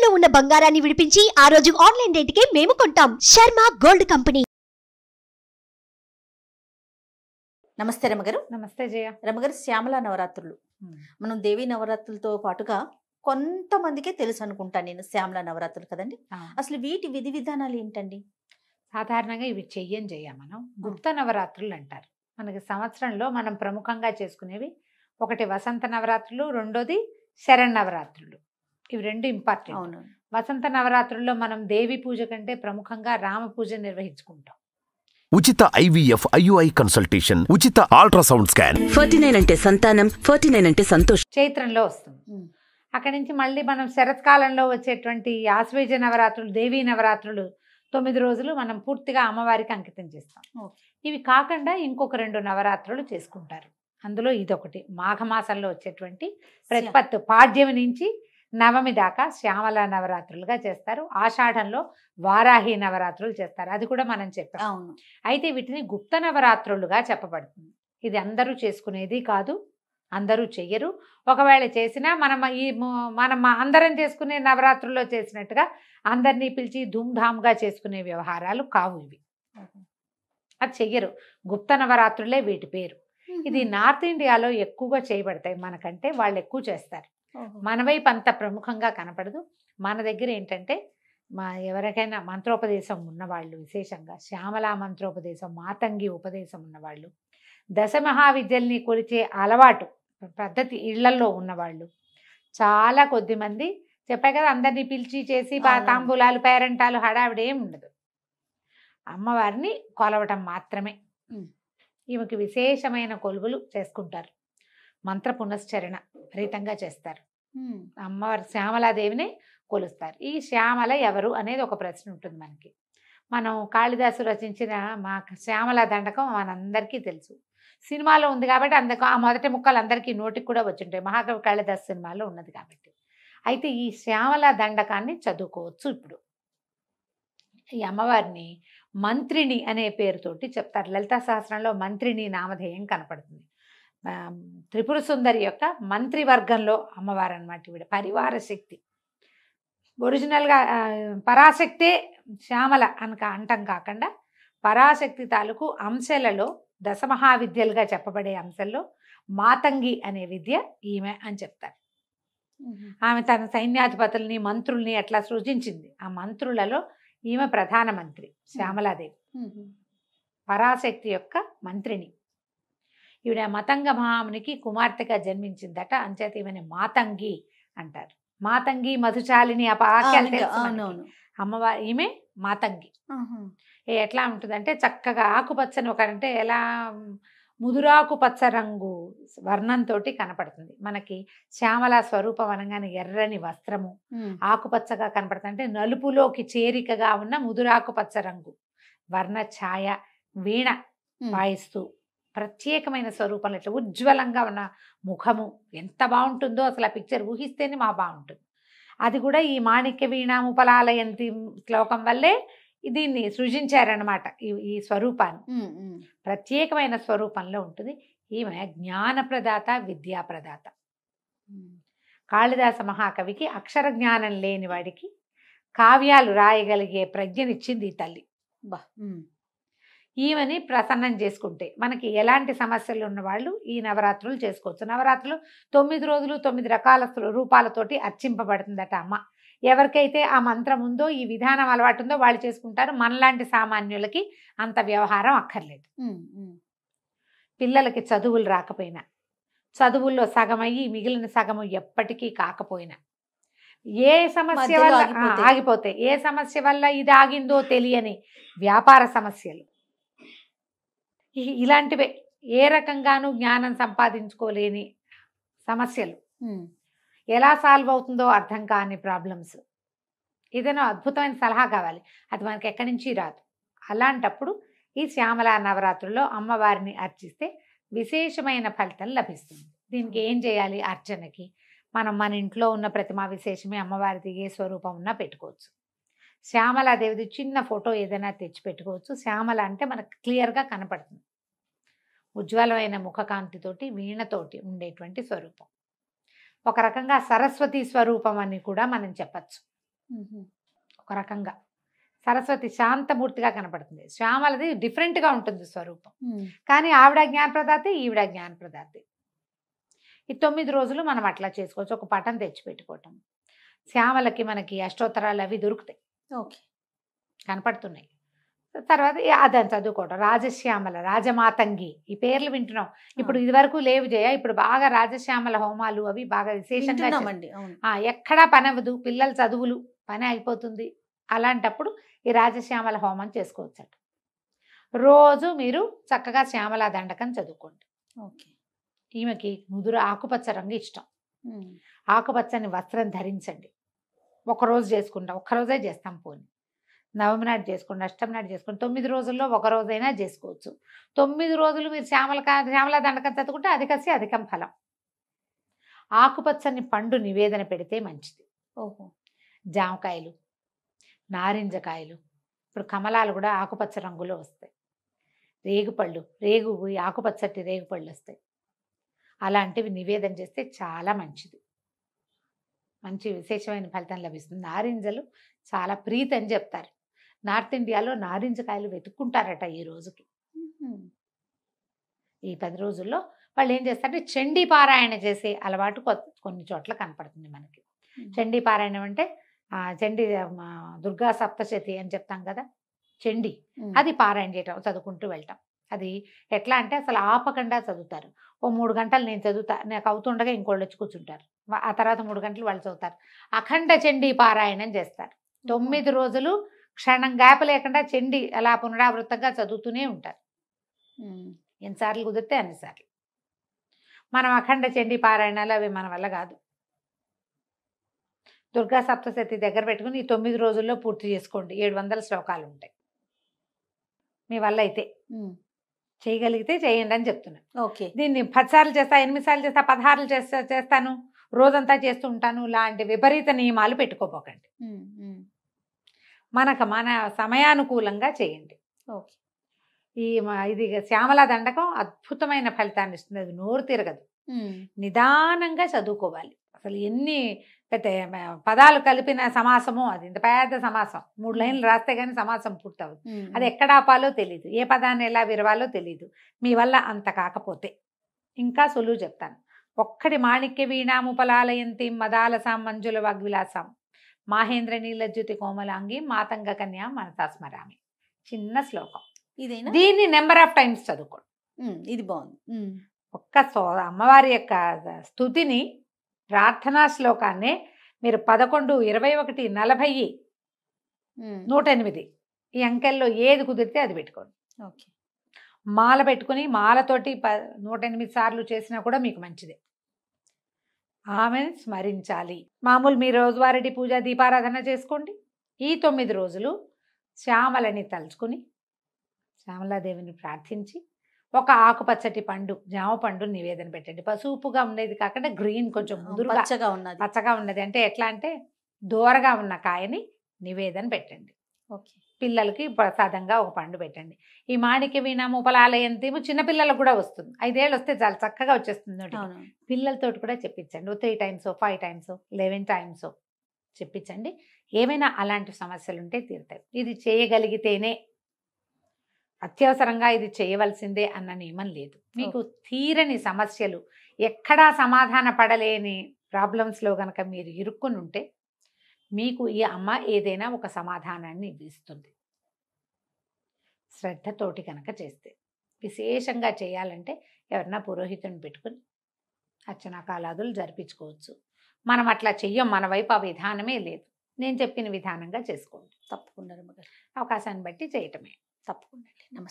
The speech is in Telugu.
తాకట్టులో ఉన్న బంగారాన్ని విడిపించి ఆ రోజు ఆన్లైన్ రేటుకే మేము కొంటాం. Sharma gold company. నమస్తే రమగారు. నమస్తే జయ. రమగారు, శ్యామల నవరాత్రులు మనం దేవి నవరాత్రులతో పాటుగా కొంతమందికే తెలుసు అనుకుంటా నేను శ్యామల నవరాత్రులు కదండి. అసలు వీటి విధి విధానాలు ఏంటండి? సాధారణంగా ఇవి చెయ్యం మనం గుప్త నవరాత్రులు అంటారు. మనకి సంవత్సరంలో మనం ప్రముఖంగా చేసుకునేవి ఒకటి వసంత నవరాత్రులు, రెండోది శరన్నవరాత్రులు. ఇవి రెండు ఇంపార్టెంట్. అవును. వసంత నవరాత్రుల్లో మనం దేవి పూజ కంటే ప్రముఖంగా రామ పూజ నిర్వహించుకుంటాం. ఉచిత IVF IUI కన్సల్టేషన్, ఉచిత అల్ట్రాసౌండ్ స్కాన్. 49 అంటే సంతానం, 49 అంటే సంతోషం. చైత్రంలో వస్తుంది. అక్కడి నుంచి మళ్ళీ మనం శరత్కాలంలో వచ్చేటువంటి ఆశ్వేజ నవరాత్రులు, దేవీ నవరాత్రులు 9 రోజులు మనం పూర్తిగా అమ్మవారికి అంకితం చేస్తాం. ఇవి కాకుండా ఇంకొక 2 నవరాత్రులు చేసుకుంటారు. అందులో ఇదొకటి మాఘమాసంలో వచ్చేటువంటి ప్రతిపత్తు పాడ్యమి నుంచి నవమి దాకా శ్యామల నవరాత్రులుగా చేస్తారు. ఆషాఢంలో వారాహి నవరాత్రులు చేస్తారు. అది కూడా మనం చెప్పాం. అవును. అయితే వీటిని గుప్త నవరాత్రులుగా చెప్పబడుతుంది. ఇది అందరూ చేసుకునేది కాదు, అందరూ చెయ్యరు. ఒకవేళ చేసినా మనం అందరం చేసుకునే నవరాత్రుల్లో చేసినట్టుగా అందరినీ పిలిచి ధూమ్ధామ్గా చేసుకునే వ్యవహారాలు కావు ఇవి. అది చెయ్యరు. గుప్త నవరాత్రులే వీటి పేరు. ఇది నార్త్ ఇండియాలో ఎక్కువగా చేయబడతాయి. మనకంటే వాళ్ళు ఎక్కువ చేస్తారు. మన వైపు అంత ప్రముఖంగా కనపడదు. మన దగ్గర ఏంటంటే ఎవరికైనా మంత్రోపదేశం ఉన్నవాళ్ళు, విశేషంగా శ్యామలా మంత్రోపదేశం, మాతంగి ఉపదేశం ఉన్నవాళ్ళు, దశమహావిద్యల్ని కొలిచే అలవాటు పద్ధతి ఇళ్లల్లో ఉన్నవాళ్ళు చాలా కొద్ది మంది. చెప్పా కదా, అందరినీ పిలిచి చేసి తాంబూలాలు, పేరెంటాలు హడావిడేం ఉండదు. అమ్మవారిని కొలవటం మాత్రమే. ఈమెకి విశేషమైన కొలువులు చేసుకుంటారు. మంత్ర పునశ్చరణ విపరీతంగా చేస్తారు. అమ్మవారి శ్యామలాదేవిని కొలుస్తారు. ఈ శ్యామల ఎవరు అనేది ఒక ప్రశ్న ఉంటుంది మనకి. మనం కాళిదాసు రచించిన మా శ్యామల దండకం మనందరికీ తెలుసు. సినిమాలో ఉంది కాబట్టి ఆ మొదటి ముక్కలు అందరికీ నోటికి కూడా వచ్చుంటాయి. మహాకవి కాళిదాసు సినిమాలో ఉన్నది కాబట్టి. అయితే ఈ శ్యామల దండకాన్ని చదువుకోవచ్చు. ఇప్పుడు ఈ అమ్మవారిని మంత్రిని అనే పేరుతోటి చెప్తారు. లలితా సహస్రంలో మంత్రిని నామధేయం కనపడుతుంది. త్రిపుర సుందరి యొక్క మంత్రివర్గంలో అమ్మవారు అన్నమాట. ఈవిడ పరివార శక్తి. ఒరిజినల్గా పరాశక్తే శ్యామల అంటం కాకుండా పరాశక్తి తాలూకు అంశాలలో దశమహావిద్యలుగా చెప్పబడే అంశంలో మాతంగి అనే విద్య ఈమె అని చెప్తారు. ఆమె తన సైన్యాధిపతుల్ని, మంత్రుల్ని అట్లా సృజించింది. ఆ మంత్రులలో ఈమె ప్రధానమంత్రి శ్యామలాదేవి. పరాశక్తి యొక్క మంత్రిని. ఈవిడ మతంగ మహామునికి కుమార్తెగా జన్మించిందట. అంచేత ఈమెని మాతంగి అంటారు. మాతంగి మధుచాలిని అమ్మవారి ఈమె మాతంగి. ఎట్లా ఉంటుందంటే చక్కగా ఆకుపచ్చని అంటే ఎలా ముదురాకు పచ్చ రంగు వర్ణంతో కనపడుతుంది మనకి. శ్యామల స్వరూపం అనగానే ఎర్రని వస్త్రము ఆకుపచ్చగా కనపడుతుంది. అంటే నలుపులోకి చేరికగా ఉన్న ముదురాకు పచ్చ రంగు వర్ణ ఛాయ, వీణ వాయిస్తూ ప్రత్యేకమైన స్వరూపంలో ఇట్లా ఉజ్వలంగా ఉన్న ముఖము ఎంత బాగుంటుందో అసలు ఆ పిక్చర్ ఊహిస్తేనే బాగుంటుంది. అది కూడా ఈ మాణిక్య వీణాముపలాలయంతి శ్లోకం వల్లే దీన్ని సృజించారనమాట. ఈ స్వరూపాన్ని ప్రత్యేకమైన స్వరూపంలో ఉంటుంది. ఈమె జ్ఞానప్రదాత, విద్యాప్రదాత. కాళిదాస మహాకవికి అక్షర జ్ఞానం లేని వాడికి కావ్యాలు రాయగలిగే ప్రజ్ఞనిచ్చింది ఈ తల్లి. ఈమెని ప్రసన్నం చేసుకుంటే మనకి ఎలాంటి సమస్యలు ఉన్నవాళ్ళు ఈ నవరాత్రులు చేసుకోవచ్చు. నవరాత్రులు 9 రోజులు 9 రకాల రూపాలతోటి అర్చింపబడుతుందట అమ్మ. ఎవరికైతే ఆ మంత్రం ఉందో, ఈ విధానం అలవాటు ఉందో వాళ్ళు చేసుకుంటారు. మనలాంటి సామాన్యులకి అంత వ్యవహారం అక్కర్లేదు. పిల్లలకి చదువులు రాకపోయినా, చదువుల్లో సగమయ్యి మిగిలిన సగము ఎప్పటికీ కాకపోయినా, ఏ సమస్య వల్ల ఆగిపోతే, ఏ సమస్య వల్ల ఇది ఆగిందో తెలియని వ్యాపార సమస్యలు, ఇలాంటివే ఏ రకంగానూ జ్ఞానం సంపాదించుకోలేని సమస్యలు, ఎలా సాల్వ్ అవుతుందో అర్థం కాని ప్రాబ్లమ్స్, ఏదైనా అద్భుతమైన సలహా కావాలి, అది మనకి ఎక్కడి నుంచి రాదు. అలాంటప్పుడు ఈ శ్యామల నవరాత్రుల్లో అమ్మవారిని అర్చిస్తే విశేషమైన ఫలితం లభిస్తుంది. దీనికి ఏం చేయాలి? అర్చనకి మనం మన ఇంట్లో ఉన్న ప్రతిమా విశేషమే అమ్మవారిది ఏ స్వరూపం ఉన్నా పెట్టుకోవచ్చు. శ్యామలాదేవిది చిన్న ఫోటో ఏదైనా తెచ్చి పెట్టుకోవచ్చు. శ్యామల అంటే మనకు క్లియర్గా కనపడుతుంది. ఉజ్వలమైన ముఖకాంతితోటి, వీణతోటి ఉండేటువంటి స్వరూపం. ఒక రకంగా సరస్వతి స్వరూపం అని కూడా మనం చెప్పచ్చు. ఒక రకంగా సరస్వతి శాంతమూర్తిగా కనపడుతుంది. శ్యామలది డిఫరెంట్గా ఉంటుంది స్వరూపం. కానీ ఆవిడ జ్ఞానప్రదాతే, ఈవిడ ప్రదాతే. ఈ 9 రోజులు మనం అట్లా చేసుకోవచ్చు. ఒక పటం తెచ్చిపెట్టుకోవటం. శ్యామలకి మనకి అష్టోత్తరాలు అవి దొరుకుతాయి, ఓకే, కనపడుతున్నాయి. తర్వాత అదని చదువుకోవటం. రాజశ్యామల, రాజమాతంగి, ఈ పేర్లు వింటున్నాం. ఇప్పుడు ఇది వరకు లేవు జయ. ఇప్పుడు బాగా రాజశ్యామల హోమాలు అవి బాగా విశేషంగా ఎక్కడా పని అవ్వదు, పిల్లల చదువులు పని అయిపోతుంది. అలాంటప్పుడు ఈ రాజశ్యామల హోమం చేసుకోవచ్చట. రోజు మీరు చక్కగా శ్యామలా దండకం చదువుకోండి. ఓకే. ఈమెకి ముదురు ఆకుపచ్చ రంగు ఇష్టం. ఆకుపచ్చని వస్త్రం ధరించండి. ఒకరోజు చేసుకుంటాం, ఒక్కరోజే చేస్తాం. పోని నవమి నాడు చేసుకోండి, అష్టమి నాడు చేసుకోండి. 9 రోజుల్లో ఒక రోజైనా చేసుకోవచ్చు. 9 రోజులు మీరు శ్యామలా దండకం చదువుకుంటే అధికసి అధికం ఫలం. ఆకుపచ్చని పండు నివేదన పెడితే మంచిది. ఓహో. జామకాయలు, నారింజకాయలు, ఇప్పుడు కమలాలు కూడా ఆకుపచ్చ రంగులో వస్తాయి. రేగుపళ్ళు, ఆకుపచ్చటి రేగుపళ్ళు వస్తాయి. అలాంటివి నివేదన చేస్తే చాలా మంచిది, మంచి విశేషమైన ఫలితం లభిస్తుంది. నారింజలు చాలా ప్రీతి అని చెప్తారు. నార్త్ ఇండియాలో నారింజకాయలు వెతుక్కుంటారట ఈ రోజుకి. ఈ 10 రోజుల్లో వాళ్ళు ఏం చేస్తారంటే చండీ పారాయణ చేసే అలవాటు కొన్ని చోట్ల కనపడుతుంది మనకి. చండీ పారాయణం అంటే చండీ దుర్గా సప్తశతి అని చెప్తాం కదా, చండీ, అది పారాయణ చేయటం, చదువుకుంటూ వెళ్ళటం. అది ఎట్లా అంటే అసలు ఆపకుండా చదువుతారు. ఓ 3 గంటలు నేను చదువుతా, నాకు అవుతుండగా ఇంకోళ్ళు వచ్చి కూర్చుంటారు. ఆ తర్వాత 3 గంటలు వాళ్ళు చదువుతారు. అఖండ చండీ పారాయణం చేస్తారు. 9 రోజులు క్షణం గ్యాప్ లేకుండా చండీ అలా పునరావృతంగా చదువుతూనే ఉంటారు. ఎన్నిసార్లు కుదిరితే అన్నిసార్లు. మనం అఖండ చండీ పారాయణాలు అవి మన వల్ల కాదు. దుర్గా సప్తశతి దగ్గర పెట్టుకుని ఈ 9 రోజుల్లో పూర్తి చేసుకోండి. 700 శ్లోకాలు ఉంటాయి. మీ వల్ల అయితే చేయగలిగితే చేయండి అని చెప్తున్నాను. ఓకే. దీన్ని 10 సార్లు చేస్తా, 8 సార్లు చేస్తా, 16 చేస్తాను, రోజంతా చేస్తూ ఉంటాను, లాంటి విపరీత నియమాలు పెట్టుకోపోకండి. మన సమయానుకూలంగా చేయండి. ఓకే. ఇది శ్యామలా దండకం అద్భుతమైన ఫలితాన్ని ఇస్తుంది. అది నోరు తిరగదు, నిదానంగా చదువుకోవాలి. అసలు ఎన్ని పెద్ద పదాలు కలిపిన సమాసము, అది ఇంత పెద్ద సమాసం. 3 లైన్లు రాస్తే కానీ సమాసం పూర్తవుతుంది. అది ఎక్కడ ఆపాలో తెలియదు, ఏ పదాన్ని ఎలా విరవాలో తెలియదు. మీ వల్ల అంత కాకపోతే ఇంకా సులువు చెప్తాను. ఒక్కడి మాణిక్య వీణాముపలాలయంతి మదాలసాం మంజుల వాగ్విలాసాం మాహేంద్ర నీలజ్యుతి కోమలాంగి మాతంగ కన్యా మనసా స్మరామి. చిన్న శ్లోకం. ఇదేనా? దీన్ని నెంబర్ ఆఫ్ టైమ్స్ చదువుకోండి. ఇది బాగుంది. అమ్మవారి యొక్క స్తుతిని, ప్రార్థనా శ్లోకాన్ని మీరు 11, 21, 40, 108 ఈ అంకెల్లో ఏది కుదిరితే అది పెట్టుకోండి. ఓకే. మాల పెట్టుకుని మాలతోటి 108 సార్లు చేసినా కూడా మీకు మంచిదే. ఆమెను స్మరించాలి. మామూలు మీ రోజువారీ పూజ దీపారాధన చేసుకోండి. ఈ 9 రోజులు శ్యామలని తలుచుకుని శ్యామలాదేవిని ప్రార్థించి ఒక ఆకుపచ్చటి పండు, జామ పండు నివేదన పెట్టండి. పసుపుగా ఉండేది కాకుండా గ్రీన్, కొంచెం ముదురుగా పచ్చగా ఉన్నది. అంటే ఎట్లా అంటే దూరగా ఉన్న కాయని నివేదన పెట్టండి. ఓకే. పిల్లలకి ప్రసాదంగా ఒక పండు పెట్టండి. ఈ మాణిక్య వీణాముపలాలయంతేమో చిన్నపిల్లలకు కూడా వస్తుంది. 5 ఏళ్ళు వస్తే చాలా చక్కగా వచ్చేస్తుంది. పిల్లలతో కూడా చెప్పించండి. 3 టైమ్స్ 5 టైమ్స్ 11 టైమ్స్ చెప్పించండి. ఏమైనా అలాంటి సమస్యలు ఉంటే తీరుతాయి. ఇది చేయగలిగితేనే, అత్యవసరంగా ఇది చేయవలసిందే అన్న నియమం లేదు. మీకు తీరని సమస్యలు, ఎక్కడా సమాధాన పడలేని ప్రాబ్లమ్స్లో కనుక మీరు ఇరుక్కుని ఉంటే మీకు ఈ అమ్మ ఏదైనా ఒక సమాధానాన్ని ఇస్తుంది, శ్రద్ధతోటి కనుక చేస్తే. విశేషంగా చేయాలంటే ఎవరన్నా పురోహితుని పెట్టుకుని అర్చనా కాలాదులు జరిపించుకోవచ్చు. మనం అట్లా చెయ్యం, మన వైపు ఆ విధానమే లేదు. నేను చెప్పిన విధానంగా చేసుకోండి. తప్పకుండా అవకాశాన్ని బట్టి చేయటమే. తప్పకుండా. నమస్తే.